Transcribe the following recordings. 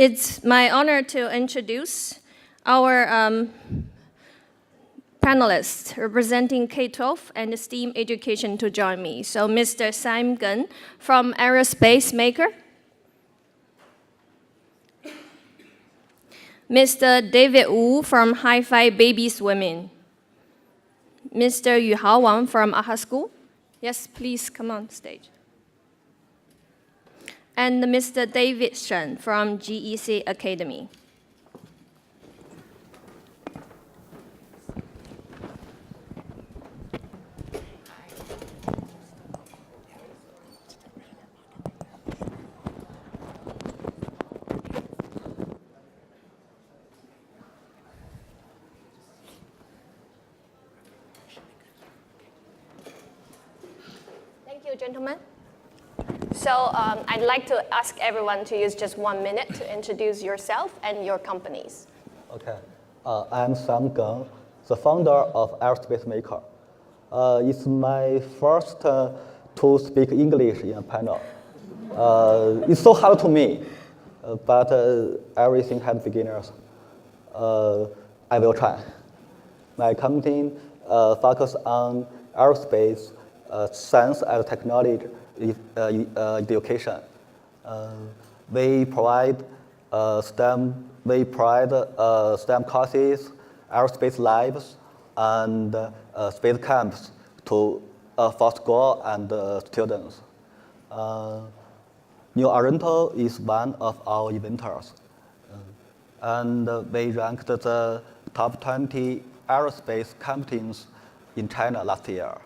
It's my honor to introduce our panelists representing K12 and STEAM education to join me. So Mr. Simon from Aerospace Maker, Mr. David Wu from Hi5 Baby Swimming, Mr. Yuhao Wang from AHA School. Yes, please come on stage. And Mr. Davy Shane from GSV Academy. Thank you, gentlemen. So I'd like to ask everyone to use just 1 minute to introduce yourself and your companies. Okay. I'm Sam Geng, the founder of Aerospace Maker. It's my first to speak English in a panel. It's so hard to me, but everything has beginners. I will try. My company focuses on aerospace, science and technology education. We provide STEM courses, aerospace labs, and space camps for school and students. New Oriental is one of our inventors, and we ranked the top 20 aerospace companies in China last year.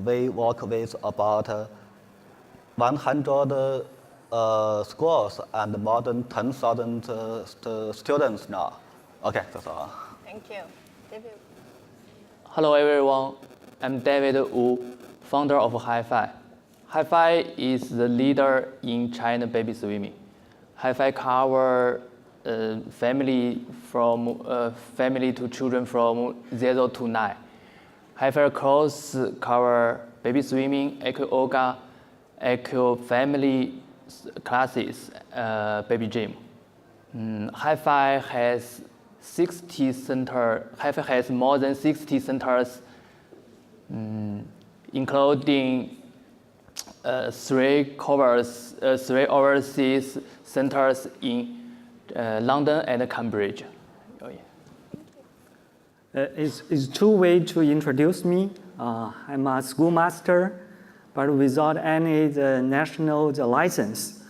We work with about 100 schools and more than 10,000 students now. Okay, that's all. Thank you. David. Hello everyone, I'm David Wu, founder of HighFive. HighFive is the leader in China baby swimming. HighFive covers family to children from 0 to 9. HighFive course cover baby swimming, aqua, family classes, baby gym. HighFive has 60 centers. HighFive has more than 60 centers, including three overseas centers in London and Cambridge. Oh, yeah. It's two ways to introduce me. I'm a schoolmaster, but without any national license.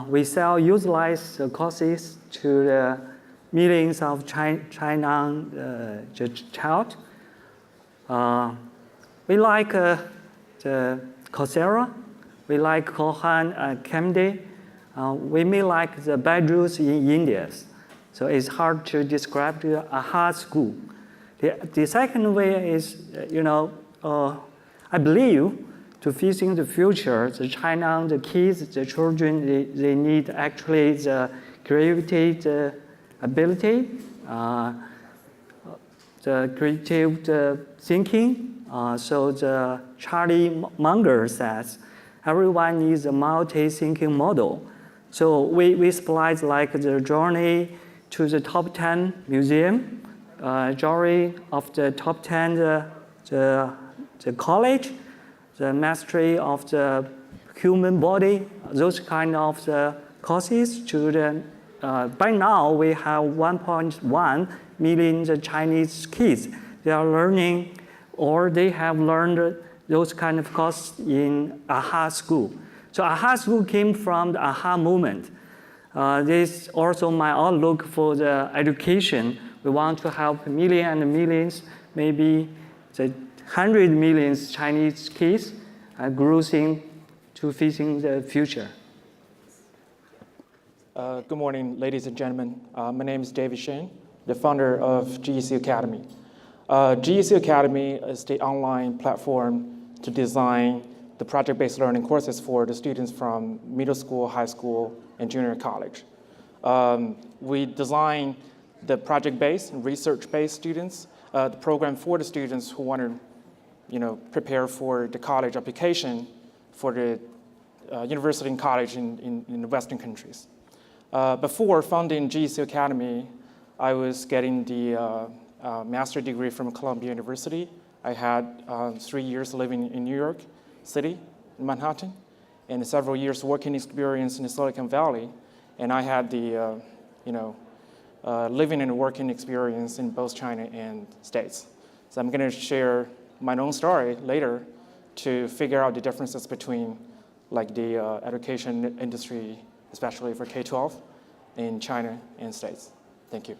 We sell utilized courses to the millions of China child. We like the Coursera. We like Kohan and Camden. We may like the bedrooms in India. So it's hard to describe the AHA school. The second way is, I believe to facing the future, the China, the kids, the children, they need actually the creativity, the ability, the creative thinking. So the Charlie Munger says, everyone needs a multi-thinking model. So we supply like the journey to the top 10 museum, jury of the top 10 the college, the mastery of the human body, those kind of the courses to the, by now we have 1.1 million Chinese kids. They are learning or they have learned those kind of courses in AHA school. So AHA school came from the AHA movement. This also my outlook for the education. We want to help millions and millions, maybe the 100 million Chinese kids growing to facing the future. Good morning, ladies and gentlemen. My name is Davy Shane, the founder of GSV Academy. GSV Academy is the online platform to design the project-based learning courses for the students from middle school, high school, and junior college. We design the project-based and research-based students, the program for the students who want to prepare for the college application for the university and college in the Western countries. Before founding GSV Academy, I was getting the master's degree from Columbia University. I had 3 years living in New York City, in Manhattan, and several years working experience in Silicon Valley. And I had the living and working experience in both China and States. So I'm going to share my own story later to figure out the differences between like the education industry, especially for K12 in China and States. Thank you.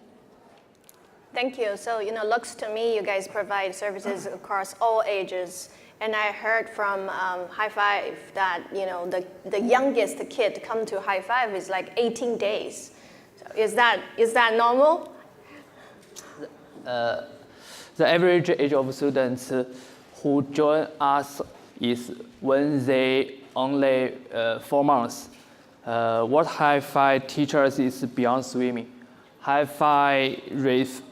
Thank you. So, looks to me you guys provide services across all ages. And I heard from HighFive that, the youngest kid to come to HighFive is like 18 days. So is that normal? The average age of students who join us is when they only 4 months. What HighFive teaches is beyond swimming. HighFive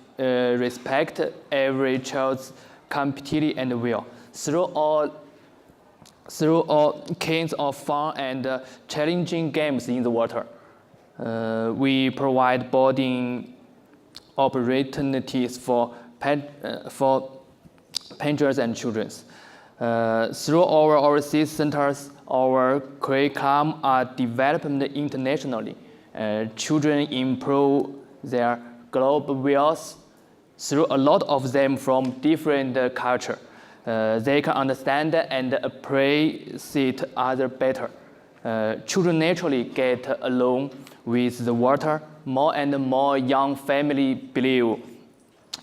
respect every child's capacity and will. Through all kinds of fun and challenging games in the water. We provide boarding opportunities for parents and children. Through our overseas centers, our curriculum are developed internationally. Children improve their global wills through a lot of them from different cultures. They can understand and appreciate others better. Children naturally get along with the water. More and more young families believe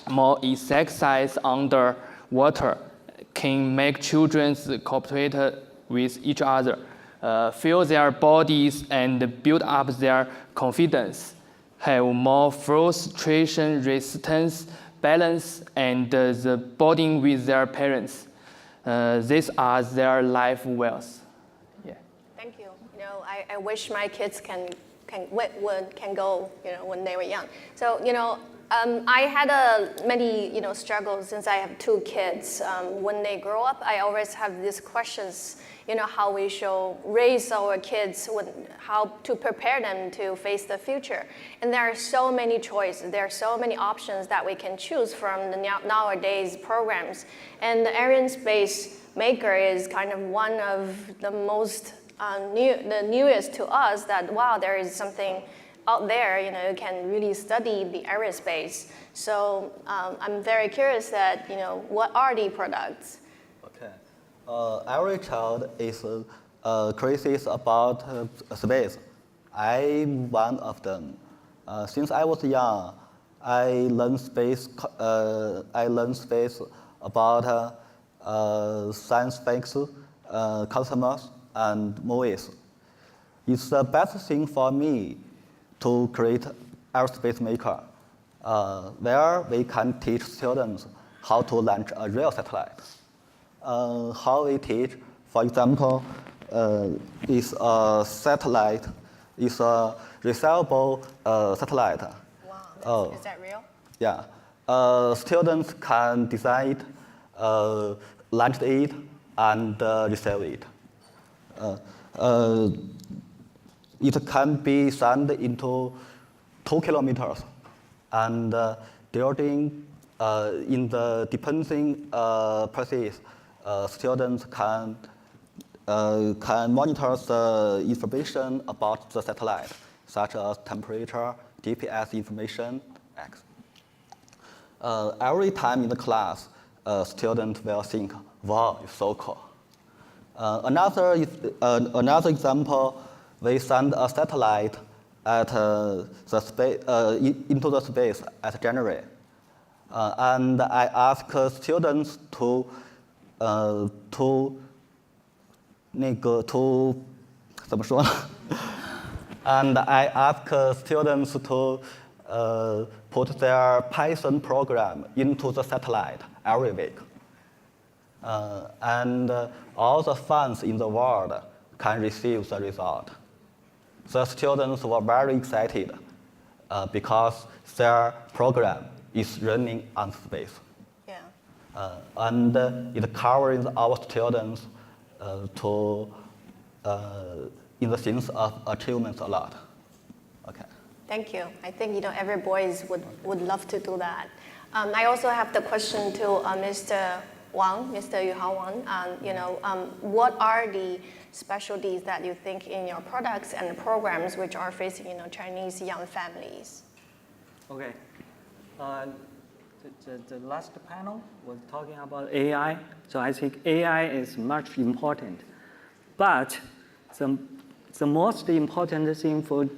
more exercise under water can make children cooperate with each other, feel their bodies and build up their confidence, have more frustration resistance, balance, and the bonding with their parents. These are their life wealth. Yeah. Thank you. I wish my kids can go, when they were young. So, I had many, struggles since I have 2 kids. When they grow up, I always have these questions, how we should raise our kids, how to prepare them to face the future. And there are so many choices. There are so many options that we can choose from the nowadays programs. And the Aerospace Maker is kind of one of the most the newest to us that, wow, there is something out there, you can really study the aerospace. So I'm very curious that, what are the products? Okay. Every child is crazy about space. I'm one of them. Since I was young, I learned space about science fiction, cosmos, and movies. It's the best thing for me to create Aerospace Maker, where we can teach students how to launch a real satellite. How we teach, for example, is a satellite, is a reusable satellite. Wow, is that real? Yeah. Students can design it, launch it, and receive it. It can be sent into 2 kilometers, and during in the depending process, students can monitor the information about the satellite, such as temperature, GPS information, X. Every time in the class, students will think, "Wow, it's so cool." Another example, we send a satellite at into the space at January, and I ask students to and I ask students to put their Python program into the satellite every week. And all the fans in the world can receive the result. The students were very excited because their program is running on space. Yeah. And it covers our students in the sense of achievements a lot. Okay. Thank you. I think every boys would love to do that. I also have the question to Mr. Wang, Mr. Yuhao Wang. What are the specialties that you think in your products and programs which are facing Chinese young families? Okay. The last panel was talking about AI. So I think AI is much important. But the most important thing for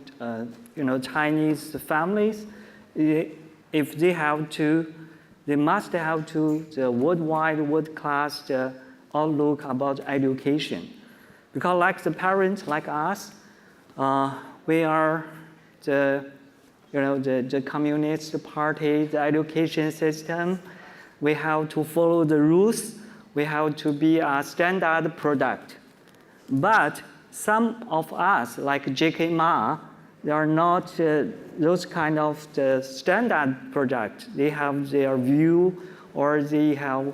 Chinese families, if they must have the worldwide, world-class outlook about education. Because like the parents, like us, we are the Communist Party, the education system. We have to follow the rules. We have to be a standard product. But some of us, like J.K. Ma, they are not those kind of the standard product. They have their view, or they have,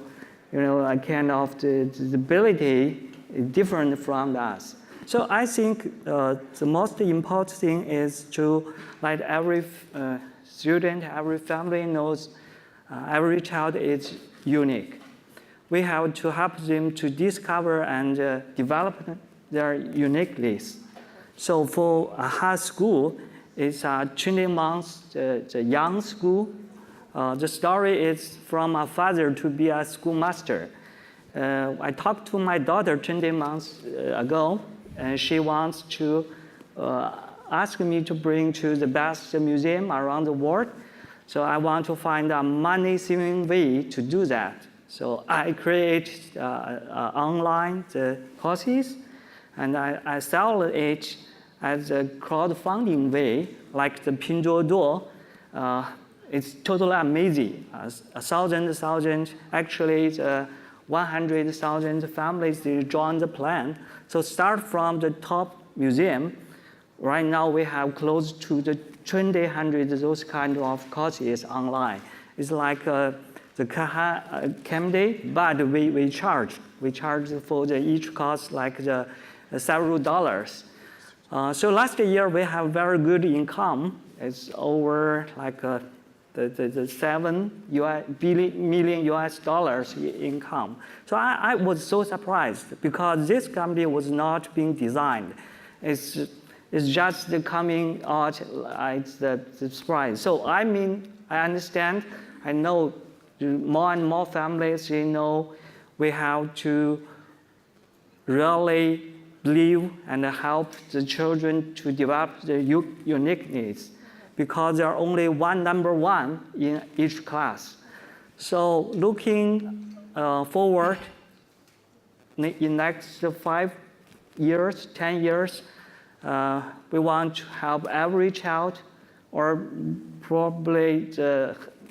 a kind of the ability different from us. So I think the most important thing is to let every student, every family knows every child is unique. We have to help them to discover and develop their uniqueness. So for a high school, it's 20 months, the young school. The story is from a father to be a schoolmaster. I talked to my daughter 20 months ago, and she wants to ask me to bring to the best museum around the world. So I want to find a money-saving way to do that. So I create online the courses, and I sell it as a crowdfunding way, like the Pinduoduo. It's totally amazing. 1,000, actually, 100,000 families they join the plan. So start from the top museum. Right now we have close to the 200 those kind of courses online. It's like the Camden, but we charge. We charge for each course like several dollars. So last year we have very good income. It's over like the $7 million US dollars income. So I was so surprised because this company was not being designed. It's just coming out as the surprise. So I understand. I know more and more families, we have to really believe and help the children to develop their uniqueness, because there are only number one in each class. So looking forward, in next 5 years, 10 years, we want to help every child, or probably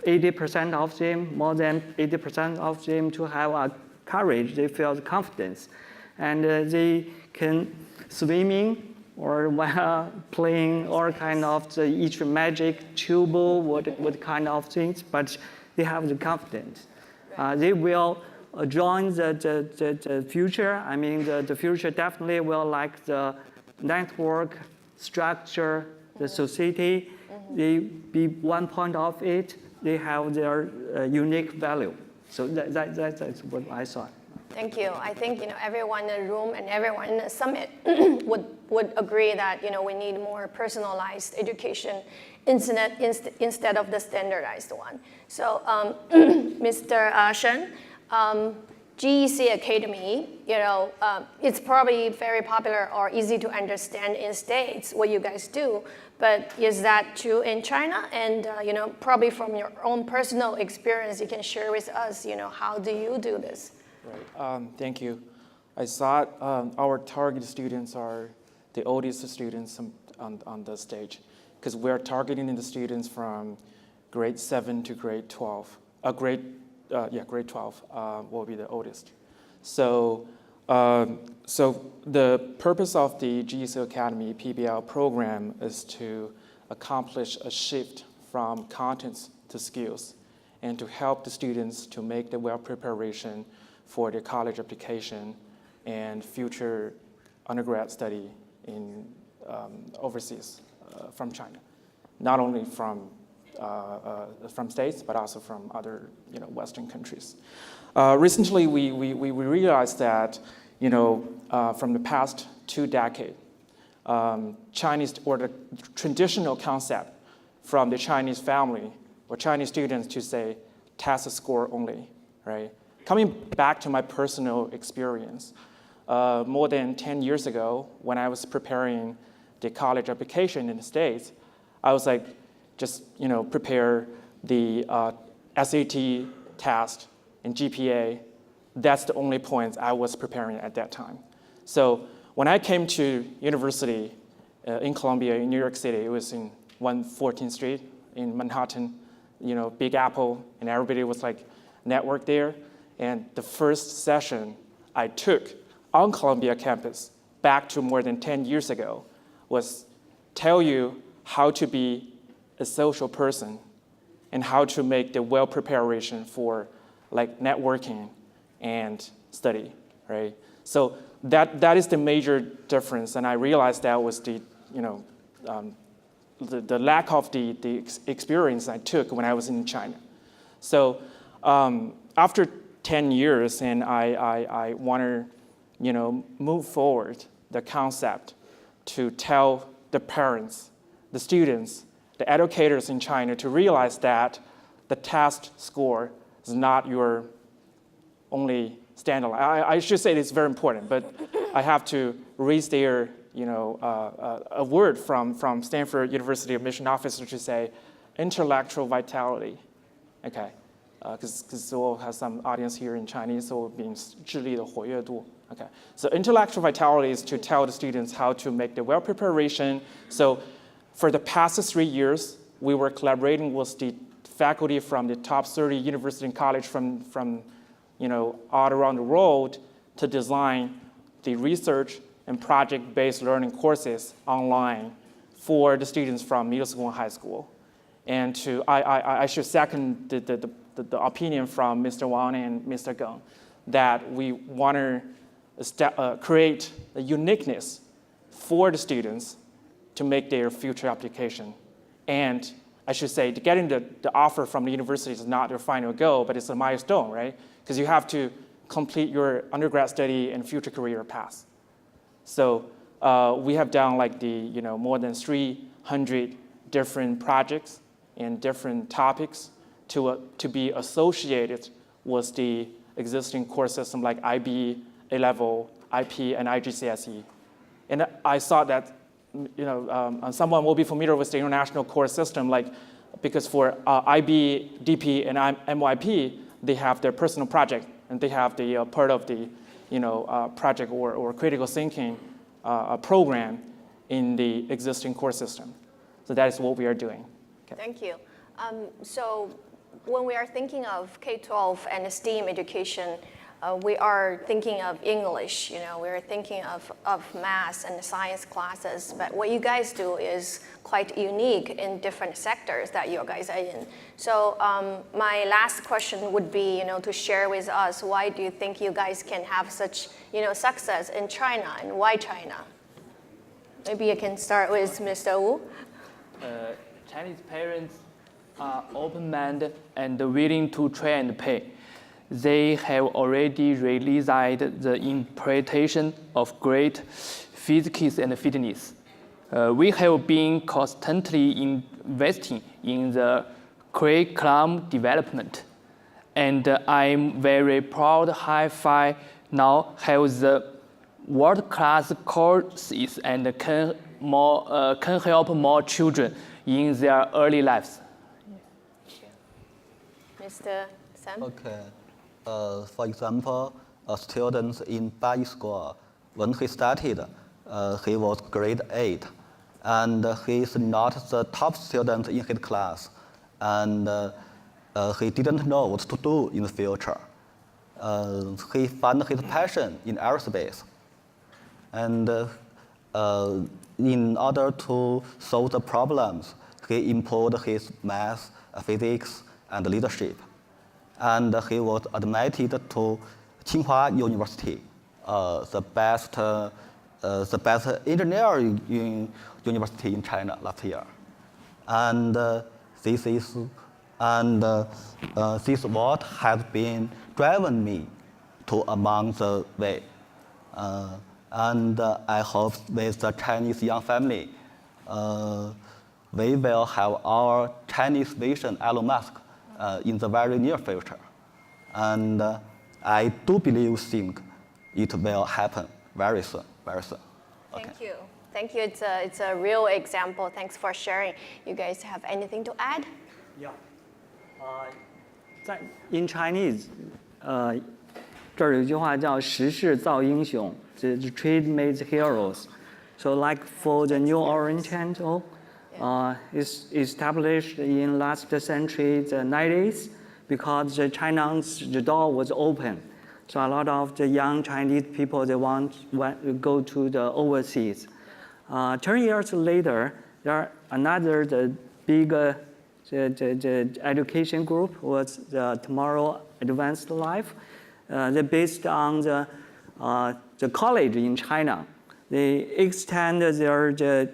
80% of them, more than 80% of them, to have a courage, they feel confidence. And they can swimming, or while playing all kind of each magic tube, what kind of things, but they have the confidence. They will join the future. I mean, the future definitely will like the network structure, the society. They be one point of it. They have their unique value. So that's what I saw. Thank you. I think everyone in the room and everyone in the summit would agree that we need more personalized education instead of the standardized one. So Mr. Shen, GEC Academy, it's probably very popular or easy to understand in States what you guys do, but is that true in China? And probably from your own personal experience, you can share with us, how do you do this? Right. Thank you. I thought our target students are the oldest students on the stage, because we're targeting the students from grade 7 to grade 12. Grade 12 will be the oldest. So, so the purpose of the GSV Academy PBL program is to accomplish a shift from contents to skills, and to help the students to make the well preparation for their college application and future undergrad study in overseas from China. not only from states, but also from other Western countries. Recently, we realized that from the past 2 decades, Chinese or the traditional concept from the Chinese family or Chinese students to say test score only, right? Coming back to my personal experience, more than 10 years ago, when I was preparing the college application in the States, I was like, just prepare the SAT test and GPA. That's the only points I was preparing at that time. So when I came to university in Columbia, in New York City, it was in 114th Street in Manhattan, Big Apple, and everybody was like networked there. And the first session I took on Columbia campus back to more than 10 years ago was tell you how to be a social person and how to make the well preparation for like networking and study, right? So that is the major difference, and I realized that was the lack of the experience I took when I was in China. So after 10 years, and I want to move forward the concept to tell the parents, the students, the educators in China to realize that the test score is not your only standalone. I should say it's very important, but I have to raise their a word from Stanford University admission officer to say intellectual vitality, okay? Because we'll have some audience here in Chinese, so it means 智力的活跃度. Okay, so intellectual vitality is to tell the students how to make the well preparation. So for the past 3 years, we were collaborating with the faculty from the top 30 university and college from all around the world to design the research and project-based learning courses online for the students from middle school and high school. And I should second the opinion from Mr. Wang and Mr. Geng that we want to create a uniqueness for the students to make their future application. And I should say, getting the offer from the university is not their final goal, but it's a milestone, right? Because you have to complete your undergrad study and future career path. So we have done like more than 300 different projects and different topics to be associated with the existing course system like IB, A-Level, IP, and IGCSE. And I saw that someone will be familiar with the international course system, because for IB, DP, and MYP, they have their personal project, and they have the part of the project or critical thinking program in the existing course system. So that is what we are doing. Okay. Thank you. So when we are thinking of K12 and STEAM education, we are thinking of English, we are thinking of math and science classes, but what you guys do is quite unique in different sectors that you guys are in. So my last question would be, to share with us, why do you think you guys can have such, success in China, and why China? Maybe you can start with Mr. Wu. Chinese parents are open-minded and willing to try and pay. They have already realized the interpretation of great physics and fitness. We have been constantly investing in the curriculum development. And I'm very proud HighFive now has the world-class courses and can help more children in their early lives. Mr. Sam? Okay. For example, a student in Bai School, when he started, he was grade 8, and he is not the top student in his class, and he didn't know what to do in the future. He found his passion in aerospace, and in order to solve the problems, he improved his math, physics, and leadership. And he was admitted to Tsinghua University, the best engineering university in China last year. And this is what has been driven me to among the way. And I hope with the Chinese young family, we will have our Chinese vision Elon Musk in the very near future. And I do think it will happen very soon, very soon. Okay. Thank you. Thank you. It's a real example. Thanks for sharing. You guys have anything to add? Yeah. In Chinese, 这儿有一句话叫"时势造英雄"，the trade makes heroes. So like for the New Oriental, is established in last century, the 90s, because China's the door was open. So a lot of the young Chinese people, they want to go to the overseas. 10 years later, there another the big the education group was the Tomorrow Advanced Life. They based on the college in China. They extend their the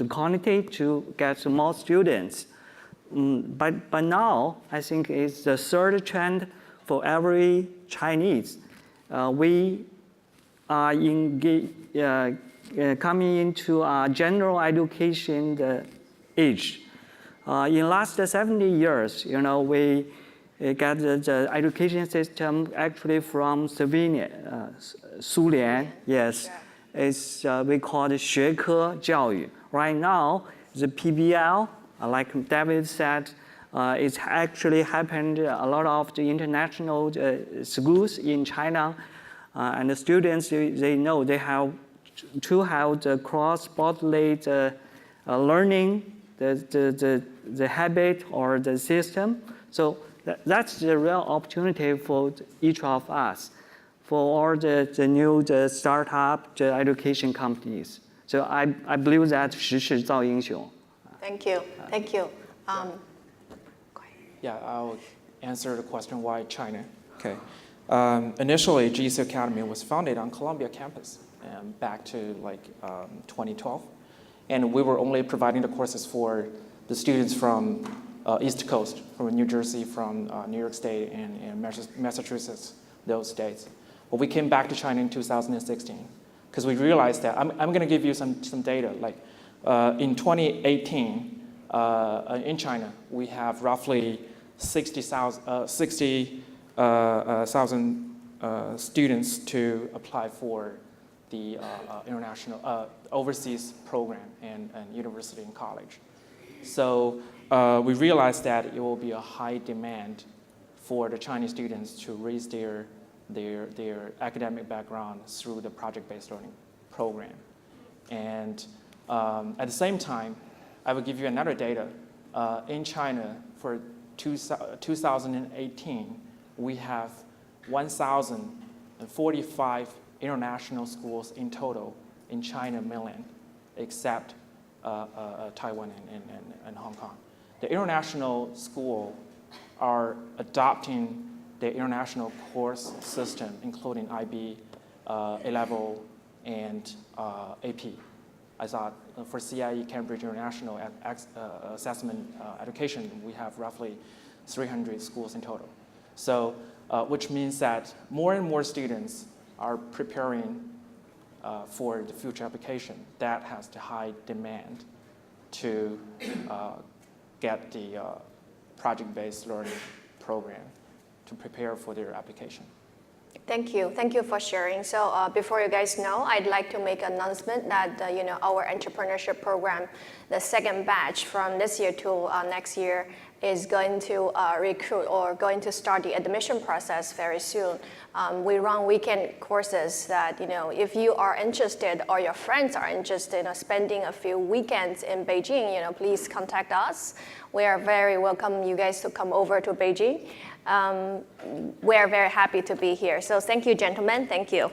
quantity to get more students. But now, I think it's the third trend for every Chinese. We are coming into a general education age. In last 70 years, we get the education system actually from Soviet, Sulian, yes. It's we call it 学科教育. Right now, the PBL, like David said, it's actually happened a lot of the international schools in China, and the students they know they have to have the cross-borderly learning, the habit or the system. So that's the real opportunity for each of us, for all the new startup, the education companies. So I believe that 时势造英雄. Thank you. Thank you. Yeah, I'll answer the question why China. Okay. Initially, GSV Academy was founded on Columbia campus back to 2012. And we were only providing the courses for the students from East Coast, from New Jersey, from New York State, and Massachusetts, those states. But we came back to China in 2016 because we realized that, I'm going to give you some data. In 2018, in China, we have roughly 60,000 students to apply for the international overseas program and university and college. So we realized that it will be a high demand for the Chinese students to raise their academic background through the project-based learning program. And at the same time, I will give you another data. In China, for 2018, we have 1,045 international schools in total in China mainland, except Taiwan and Hong Kong. The international schools are adopting the international course system, including IB, A-level, and AP. I thought for CIE, Cambridge International Assessment Education, we have roughly 300 schools in total. So, which means that more and more students are preparing for the future application that has the high demand to get the project-based learning program to prepare for their application. Thank you. Thank you for sharing. So before you guys know, I'd like to make an announcement that our entrepreneurship program, the second batch from this year to next year, is going to recruit or going to start the admission process very soon. We run weekend courses that, if you are interested or your friends are interested in spending a few weekends in Beijing, please contact us. We are very welcome you guys to come over to Beijing. We are very happy to be here. So thank you, gentlemen. Thank you.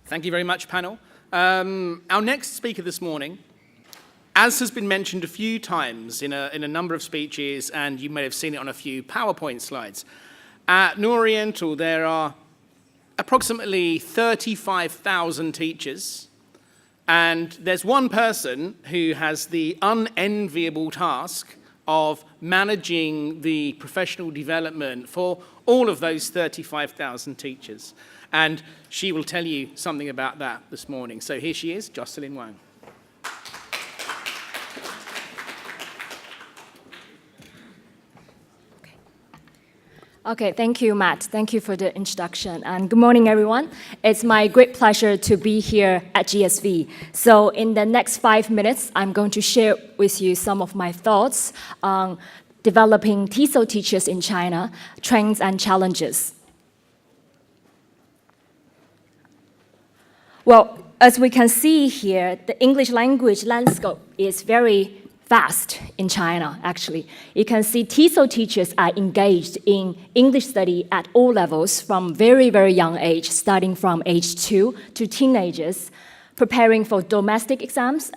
Thank you very much, panel. Our next speaker this morning As has been mentioned a few times in a number of speeches, and you may have seen it on a few PowerPoint slides, at New Oriental there are approximately 35,000 teachers, and there's one person who has the unenviable task of managing the professional development for all of those 35,000 teachers. And she will tell you something about that this morning. So here she is, Jocelyn Wang. Okay, thank you, Matt. Thank you for the introduction. And good morning, everyone. It's my great pleasure to be here at GSV. So in the next 5 minutes, I'm going to share with you some of my thoughts on developing TESOL teachers in China, trends and challenges. Well, as we can see here, the English language landscape is very vast in China, actually. You can see TESOL teachers are engaged in English study at all levels from very, very young age, starting from age 2 to teenagers, preparing for domestic exams,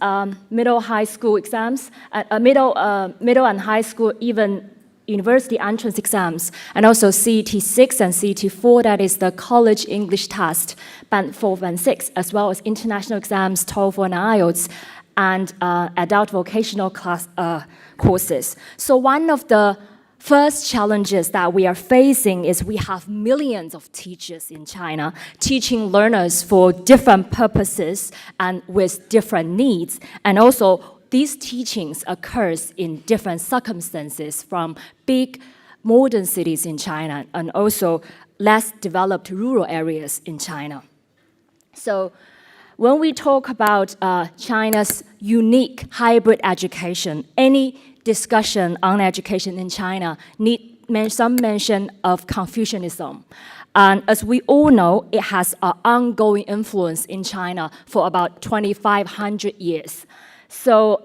middle high school exams, middle and high school, even university entrance exams, and also CET 6 and CET 4, that is the college English test, band 4 and 6, as well as international exams, TOEFL and IELTS, and adult vocational courses. So one of the first challenges that we are facing is we have millions of teachers in China teaching learners for different purposes and with different needs. And also, these teachings occurs in different circumstances from big modern cities in China and also less developed rural areas in China. So when we talk about China's unique hybrid education, any discussion on education in China need some mention of Confucianism. And as we all know, it has an ongoing influence in China for about 2,500 years. So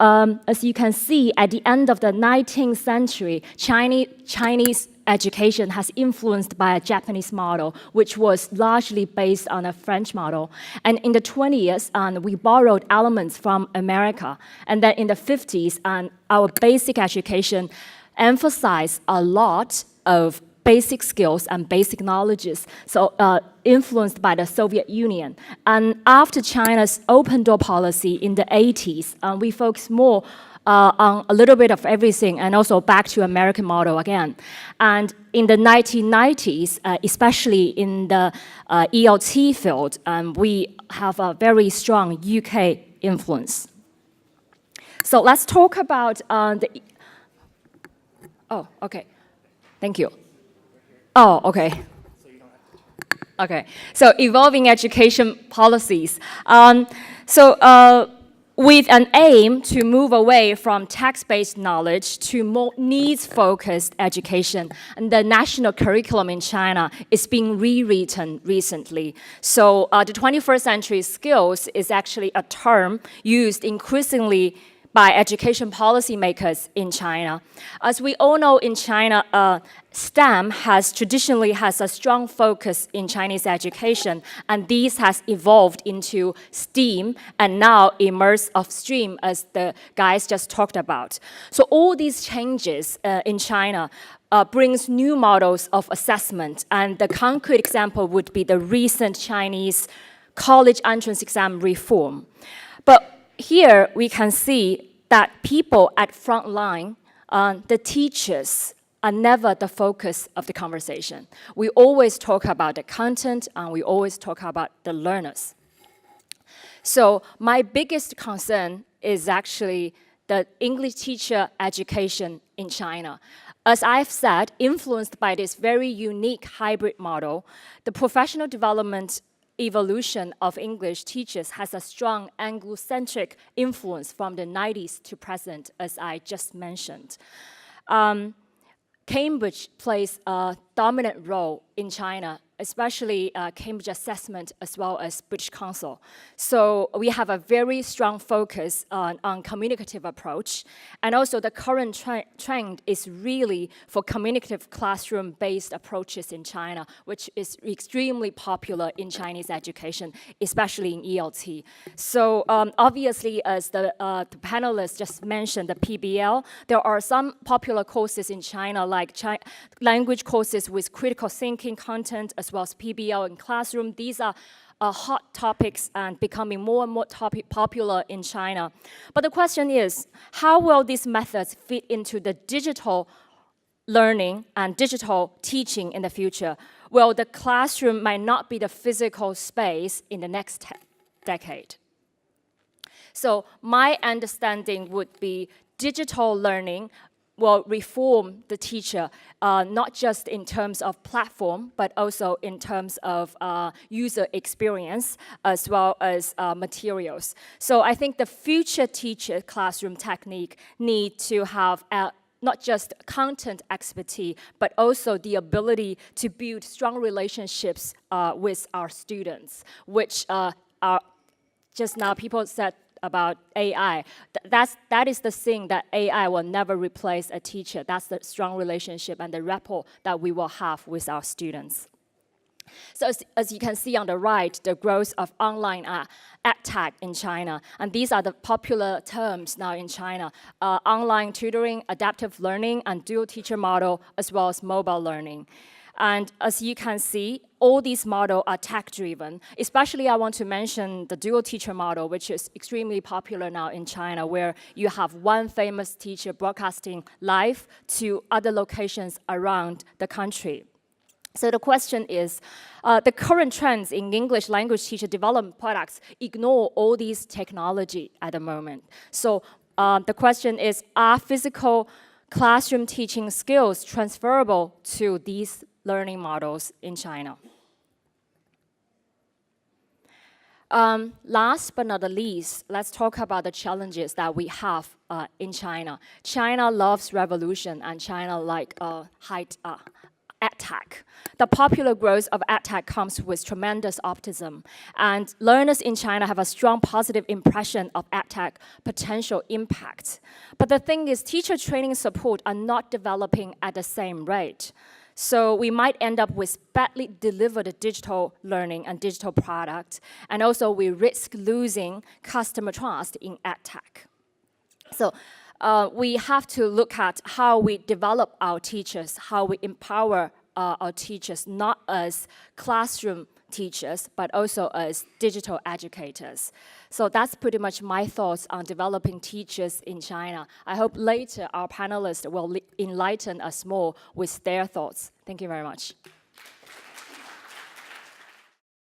as you can see, at the end of the 19th century, Chinese education has influenced by a Japanese model, which was largely based on a French model. And in the 20s, we borrowed elements from America. And then in the 50s, our basic education emphasized a lot of basic skills and basic knowledges, so influenced by the Soviet Union. And after China's open door policy in the 80s, we focused more on a little bit of everything and also back to American model again. And in the 1990s, especially in the ELT field, we have a very strong UK influence. So let's talk about oh, okay. Thank you. Oh, okay. Okay, so evolving education policies. With an aim to move away from text-based knowledge to more needs-focused education, and the national curriculum in China is being rewritten recently. So the 21st century skills is actually a term used increasingly by education policymakers in China. As we all know in China, STEM traditionally has a strong focus in Chinese education, and these has evolved into STEAM and now emerged upstream, as the guys just talked about. So all these changes in China brings new models of assessment, and the concrete example would be the recent Chinese college entrance exam reform. But here we can see that people at front line, the teachers, are never the focus of the conversation. We always talk about the content and we always talk about the learners. So my biggest concern is actually the English teacher education in China. As I've said, influenced by this very unique hybrid model, the professional development evolution of English teachers has a strong Anglo-centric influence from the 90s to present, as I just mentioned. Cambridge plays a dominant role in China especially Cambridge Assessment as well as British Council. So we have a very strong focus on communicative approach. And also the current trend is really for communicative classroom-based approaches in China, which is extremely popular in Chinese education, especially in ELT. So obviously, as the panelists just mentioned, the PBL, there are some popular courses in China, like language courses with critical thinking content, as well as PBL in classroom. These are hot topics and becoming more and more popular in China. But the question is, how will these methods fit into the digital learning and digital teaching in the future? Well, the classroom might not be the physical space in the next decade. So my understanding would be digital learning will reform the teacher, not just in terms of platform, but also in terms of user experience, as well as materials. So I think the future teacher classroom technique need to have not just content expertise, but also the ability to build strong relationships with our students, which are just now people said about AI. That is the thing that AI will never replace a teacher. That's the strong relationship and the rapport that we will have with our students. So as you can see on the right, the growth of online edtech in China. And these are the popular terms now in China. Online tutoring, adaptive learning, and dual teacher model, as well as mobile learning. And as you can see, all these models are tech-driven. Especially, I want to mention the dual teacher model, which is extremely popular now in China, where you have one famous teacher broadcasting live to other locations around the country. So the question is, the current trends in English language teacher development products ignore all these technology at the moment. So the question is, are physical classroom teaching skills transferable to these learning models in China? Last but not the least, let's talk about the challenges that we have in China. China loves revolution, and China like edtech. The popular growth of edtech comes with tremendous optimism, and learners in China have a strong positive impression of edtech potential impact. But the thing is, teacher training support are not developing at the same rate. So we might end up with badly delivered digital learning and digital products, and also we risk losing customer trust in edtech. So we have to look at how we develop our teachers, how we empower our teachers, not as classroom teachers, but also as digital educators. So that's pretty much my thoughts on developing teachers in China. I hope later our panelists will enlighten us more with their thoughts. Thank you very much.